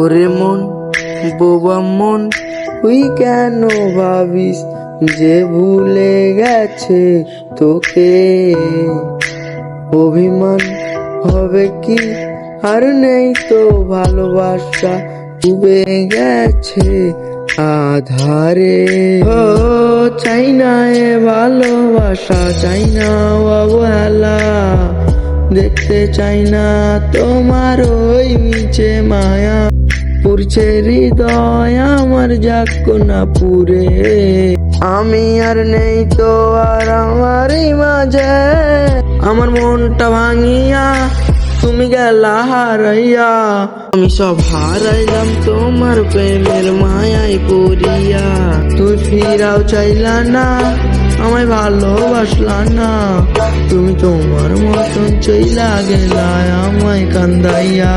ওরে মন বোবা মন, তুই কেন ভাবিস যে ভুলে গেছে তোকে? অভিমান হবে কি, আর নেই তো ভালোবাসা, ডুবে গেছে আধারে। ও চাই না এ ভালোবাসা, চাই না অবহেলা, দেখতে চাই না তোমার ওই নিচে মায়া। পুরছে হৃদয় আমার, যাক না পুরে, আমি আর নেই তো আর আমারই মাঝে। আমার মনটা ভাঙিয়া তুমি গেলা হারাইয়া, আমি সব হারাইলাম তোমার প্রেমের মায়ায় পড়িয়া। তুই ফিরাও চাইলা না, আমায় ভালোবাসলা না, তুমি তোমার মতন চইলা গেলা আমায় কান্দাইয়া।